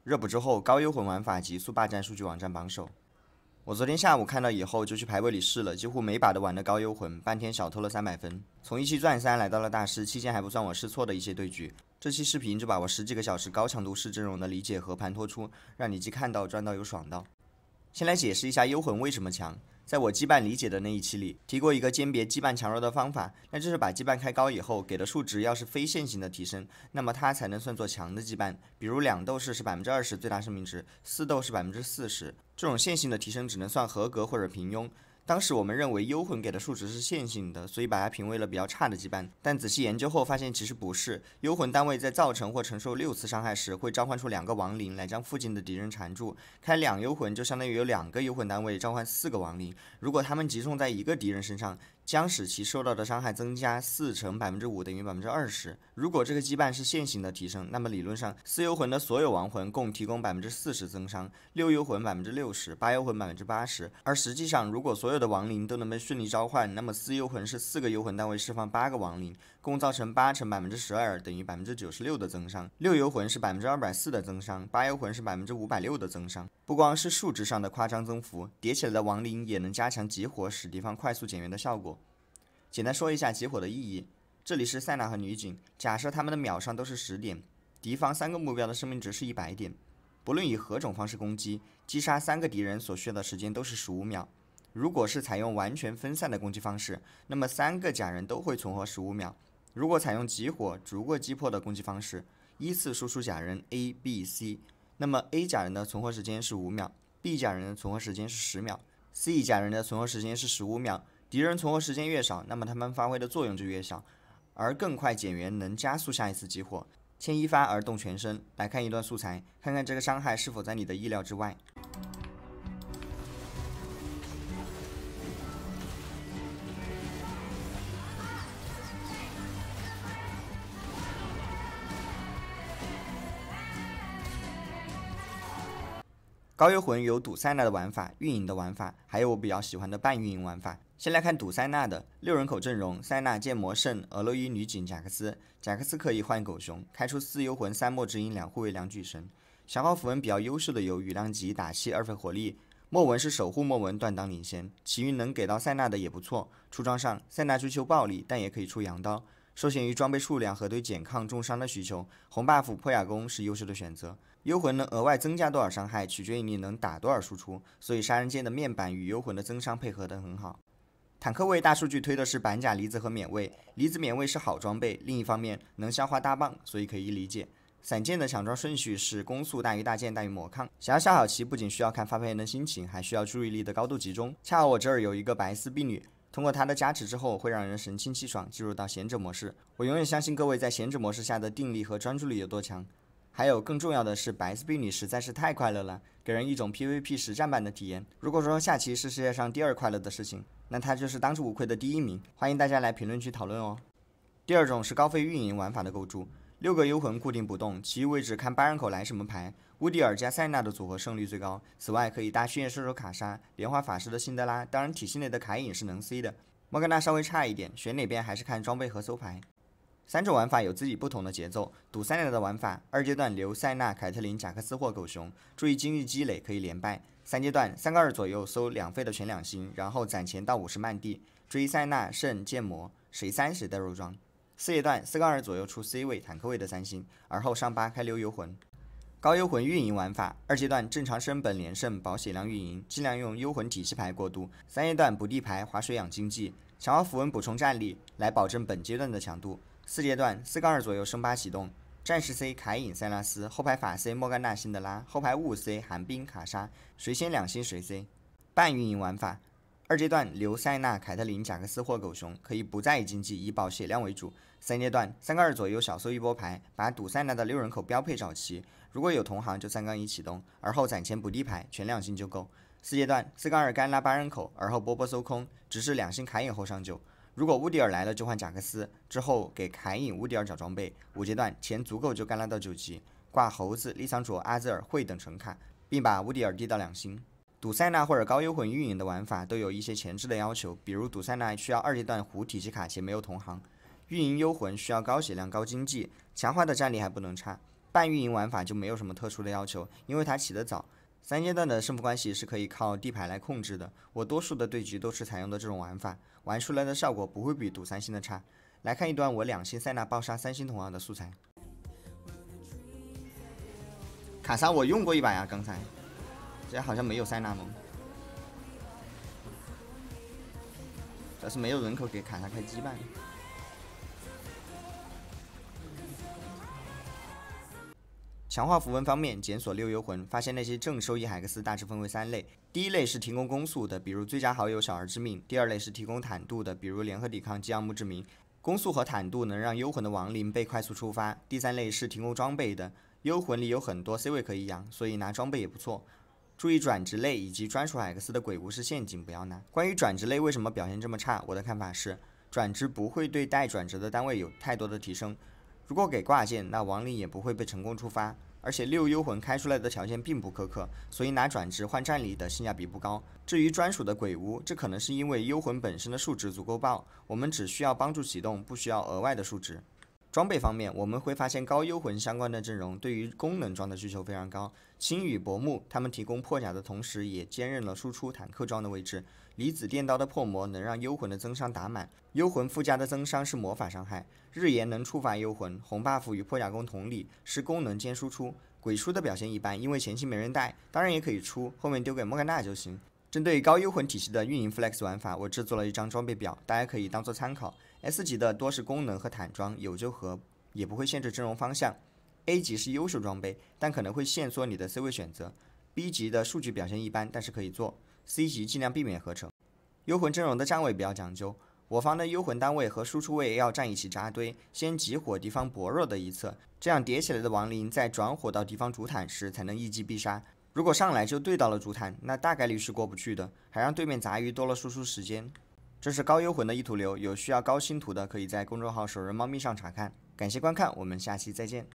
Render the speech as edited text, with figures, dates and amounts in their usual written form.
热补之后，高幽魂玩法急速霸占数据网站榜首。我昨天下午看到以后就去排位里试了，几乎每把都玩的高幽魂，半天小偷了300分。从1期钻3来到了大师，期间还不算我试错的一些对局。这期视频就把我10几个小时高强度试阵容的理解和盘托出，让你既看到赚到又爽到。先来解释一下幽魂为什么强。在我羁绊理解的那一期里，提过一个鉴别羁绊强弱的方法，那就是把羁绊开高以后，给的数值要是非线性的提升，那么它才能算作强的羁绊。比如2斗士是20%最大生命值，4斗是40%，这种线性的提升只能算合格或者平庸。当时我们认为幽魂给的数值是线性的，所以把它评为了比较差的羁绊。但仔细研究后发现其实不是，幽魂单位在造成或承受6次伤害时，会召唤出2个亡灵来将附近的敌人缠住。开2幽魂就相当于有2个幽魂单位召唤4个亡灵，如果他们集中在一个敌人身上，将使其受到的伤害增加4乘5%等于20%。如果这个羁绊是线性的提升，那么理论上4幽魂的所有亡魂共提供40%增伤，6幽魂60%，8幽魂80%。而实际上，如果所有的亡灵都能被顺利召唤，那么4幽魂是4个幽魂单位释放8个亡灵，共造成8乘12%等于96%的增伤。6幽魂是240%的增伤，8幽魂是560%的增伤。不光是数值上的夸张增幅，叠起来的亡灵也能加强集火，使敌方快速减员的效果。简单说一下集火的意义，这里是塞纳和女警，假设他们的秒伤都是10点，敌方3个目标的生命值是100点，不论以何种方式攻击，击杀3个敌人所需要的时间都是15秒。如果是采用完全分散的攻击方式，那么3个假人都会存活15秒。如果采用集火逐个击破的攻击方式，依次输出假人 A、B、C， 那么 A 假人的存活时间是5秒， B 假人的存活时间是10秒， C 假人的存活时间是15秒。敌人存活时间越少，那么他们发挥的作用就越小，而更快减员能加速下一次集火。牵一发而动全身。来看一段素材，看看这个伤害是否在你的意料之外。高幽魂有堵塞纳的玩法、运营的玩法，还有我比较喜欢的半运营玩法。先来看堵塞纳的6人口阵容：塞纳、剑魔、圣、俄洛伊、女警、贾克斯。贾克斯可以换狗熊，开出4幽魂、3墨之音、2护卫、2举神。小号符文比较优秀的有雨量级、打气、2费火力。墨文是守护墨文，断档领先。其余能给到塞纳的也不错。出装上，塞纳追求暴力，但也可以出阳刀。受限于装备数量和对减抗重伤的需求，红 buff 破亚弓是优秀的选择。幽魂能额外增加多少伤害，取决于你能打多少输出，所以杀人剑的面板与幽魂的增伤配合得很好。坦克位大数据推的是板甲离子和免位，离子免位是好装备，另一方面能消化大棒，所以可以理解。散剑的抢装顺序是攻速大于大剑大于魔抗。想要下好棋，不仅需要看发牌员的心情，还需要注意力的高度集中。恰好我这儿有一个白丝婢女，通过她的加持之后，会让人神清气爽，进入到贤者模式。我永远相信各位在贤者模式下的定力和专注力有多强。还有更重要的是，白丝婢女实在是太快乐了，给人一种 PVP 实战版的体验。如果说下棋是世界上第2快乐的事情，那它就是当之无愧的第1名。欢迎大家来评论区讨论哦。第2种是高费运营玩法的构筑，6个幽魂固定不动，其余位置看8人口来什么牌。乌迪尔加塞纳的组合胜率最高，此外可以搭虚焰射手卡莎、莲花法师的辛德拉，当然体系内的凯隐是能 C 的。莫甘娜稍微差一点，选哪边还是看装备和搜牌。3种玩法有自己不同的节奏。堵塞纳的玩法，2阶段留塞纳、凯特琳、贾克斯或狗熊，注意经济积累可以连败。3阶段3个2左右搜2费的全2星，然后攒钱到50曼地，追塞纳、圣、剑魔，谁3谁带肉装。4阶段4个2左右出 C 位坦克位的3星，而后上8开6幽魂。高幽魂运营玩法，2阶段正常升本连胜保血量运营，尽量用幽魂体系牌过渡。3阶段补地牌划水养经济，强化符文补充战力，来保证本阶段的强度。4阶段4个2左右升8启动，战士 C 凯隐塞拉斯，后排法 C 莫甘娜辛德拉，后排雾 C 寒冰卡莎，谁先2星谁 C。半运营玩法，2阶段留塞纳、凯特琳、贾克斯或狗熊，可以不在意经济，以保血量为主。3阶段3个2左右小搜一波牌，把堵塞纳的6人口标配找齐，如果有同行就3杠1启动，而后攒钱补地牌，全2星就够。4阶段4杠2干拉8人口，而后波波搜空，直至2星凯隐后上9。如果乌迪尔来了就换贾克斯，之后给凯隐、乌迪尔找装备。5阶段钱足够就干拉到9级，挂猴子、利桑卓、阿兹尔、惠等成卡，并把乌迪尔递到2星。堵塞纳或者高幽魂运营的玩法都有一些前置的要求，比如堵塞纳需要2阶段胡体系卡且没有同行，运营幽魂需要高血量高经济，强化的战力还不能差。半运营玩法就没有什么特殊的要求，因为它起得早。3阶段的胜负关系是可以靠地牌来控制的，我多数的对局都是采用的这种玩法，玩出来的效果不会比赌3星的差。来看一段我2星塞纳爆杀3星同样的素材。卡莎我用过一把呀，刚才这好像没有塞纳蒙，主要是没有人口给卡莎开羁绊。强化符文方面，检索6幽魂，发现那些正收益海克斯大致分为3类。第一类是提供攻速的，比如最佳好友小儿之命；第二类是提供坦度的，比如联合抵抗基奥木之名。攻速和坦度能让幽魂的亡灵被快速触发。第三类是提供装备的，幽魂里有很多 C 位可以养，所以拿装备也不错。注意转职类以及专属海克斯的鬼巫是陷阱，不要拿。关于转职类为什么表现这么差，我的看法是，转职不会对待转职的单位有太多的提升。如果给挂件，那亡灵也不会被成功触发，而且6幽魂开出来的条件并不苛刻，所以拿转职换战力的性价比不高。至于专属的鬼巫，这可能是因为幽魂本身的数值足够爆，我们只需要帮助启动，不需要额外的数值。装备方面，我们会发现高幽魂相关的阵容对于功能装的需求非常高。青羽、薄木他们提供破甲的同时，也兼任了输出坦克装的位置。离子电刀的破魔能让幽魂的增伤打满，幽魂附加的增伤是魔法伤害。日炎能触发幽魂，红 buff 与破甲弓同理，是功能兼输出。鬼书的表现一般，因为前期没人带，当然也可以出，后面丢给莫甘娜就行。针对高幽魂体系的运营 flex 玩法，我制作了一张装备表，大家可以当做参考。S 级的多是功能和坦装，有就合，也不会限制阵容方向。A 级是优秀装备，但可能会限缩你的 C 位选择。B 级的数据表现一般，但是可以做。C 级尽量避免合成。幽魂阵容的站位比较讲究，我方的幽魂单位和输出位要站一起扎堆，先集火敌方薄弱的一侧，这样叠起来的亡灵在转火到敌方主坦时才能一击必杀。如果上来就对到了主坦，那大概率是过不去的，还让对面杂鱼多了输出时间。这是高幽魂的意图流，有需要高星图的可以在公众号手人猫咪上查看。感谢观看，我们下期再见。